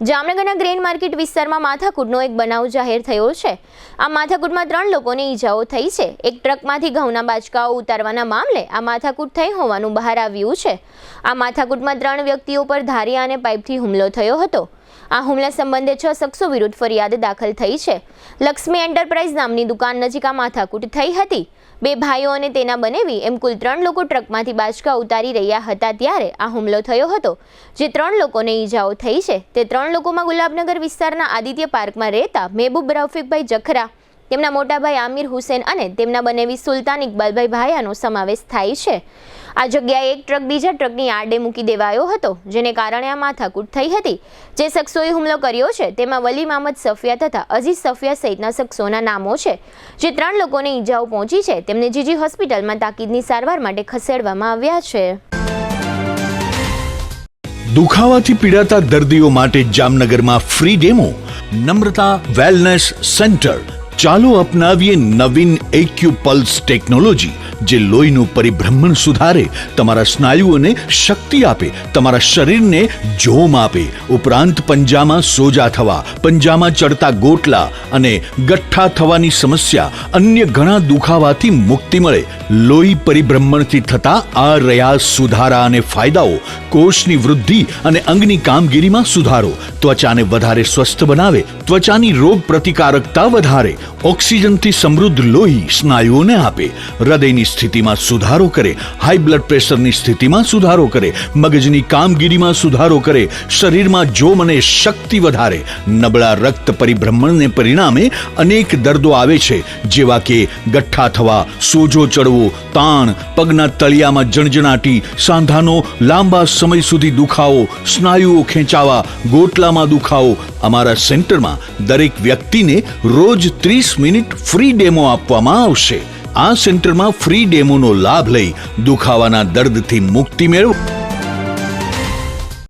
જામનગરના grain market વિસ્તારમાં માથાકૂટનો એક બનાવ જાહેર થયો છે। આ માથાકૂટમાં 3 લોકોને ઈજાઓ થઈ છે। એક ટ્રકમાંથી ઘઉંના બાચકાઓ ઉતારવાના મામલે આ માથાકૂટ થઈ હોવાનું બહાર આવ્યું છે। આ માથાકૂટમાં 3 વ્યક્તિઓ પર ધારિયા અને પાઇપથી હુમલો થયો હતો। આ હુમલા સંબંધે 6 શખ્સો વિરુદ્ધ ફરિયાદ દાખલ થઈ છે। લક્ષ્મી એન્ટરપ્રાઇઝ નામની દુકાન નજીક આ માથાકૂટ થઈ હતી। 2 ભાઈઓ અને તેના બનેવી એમ કુલ 3 લોકો ટ્રકમાંથી બાચકા ઉતારી રહ્યા હતા ત્યારે આ હુમલો થયો હતો। જે 3 લોકોને ઈજાઓ થઈ છે તે 3 લોકોમાં ગુલાબનગર વિસ્તારના આદિત્ય પાર્કમાં રહેતા મહેબૂબ રફીકભાઈ જખરા, તેમના મોટાભાઈ આમિર હુસેન અને તેમના બનેવી સુલતાન ઇકબાલભાઈ ભાયાનો સમાવેશ થાય છે। આ જગ્યાએ એક ટ્રક બીજા ટ્રકની આડે મૂકી દેવાયો હતો, જેને કારણે આ માથાકૂટ થઈ હતી। જે શખ્સોએ હુમલો કર્યો છે તેમાં વલીમ અહમદ સફિયા તથા અઝીઝ સફિયા સહિતના શખ્સોના નામો છે। જે 3 લોકોને ઈજાઓ પહોંચી છે તેમને જીજી હોસ્પિટલમાં તાકીદની સારવાર માટે ખસેડવામાં આવ્યા છે। દુખાવાથી પીડાતા દર્દીઓ માટે જામનગરમાં ફ્રી ડેમો નમ્રતા વેલનેસ સેન્ટર। ચાલો અપનાવીએ નવીન એક્યુપલ્સ ટેકનોલોજી, જે લોહીનું પરિભ્રમણ સુધારે, તમારા સ્નાયુઓને શક્તિ આપે, તમારા શરીરને જોમ આપે, ઉપરાંત પંજામાં સોજા થવા, પંજામાં ચડતા ગોટલા અને ગઠ્ઠા થવાની સમસ્યા, અન્ય ઘણા દુખાવાથી મુક્તિ મળે। લોહી પરિભ્રમણથી થતા આ રહ્યા સુધારા અને ફાયદાઓ: કોષની વૃદ્ધિ અને અંગની કામગીરીમાં સુધારો, ત્વચાને વધારે સ્વસ્થ બનાવે, ત્વચાની રોગ પ્રતિકારકતા વધારે, ઓક્સિજનથી સમૃદ્ધ લોહી સ્નાયુઓને આપે, હૃદયની સ્થિતિમાં સુધારો કરે, હાઈ બ્લડ પ્રેશરની સ્થિતિમાં સુધારો કરે, મગજની કામગીરીમાં સુધારો કરે, શરીરમાં જોમ અને શક્તિ વધારે। નબળા રક્ત પરિભ્રમણને પરિણામે અનેક દર્દો આવે છે, જેવા કે ગઠ્ઠા થવા, સોજો ચડવો, તાણ, પગના તળિયામાં જણજણાટી, સાંધાનો લાંબા સમય સુધી દુખાવો, સ્નાયુઓ ખેંચાવા, ગોટલામાં દુખાવો। અમારા સેન્ટરમાં દરેક વ્યક્તિને રોજ 30 મિનિટ ફ્રી ડેમો આપવામાં આવશે। આ સેન્ટરમાં ફ્રી ડેમોનો લાભ લઈ દુખાવાના દર્દથી મુક્તિ મેળવો।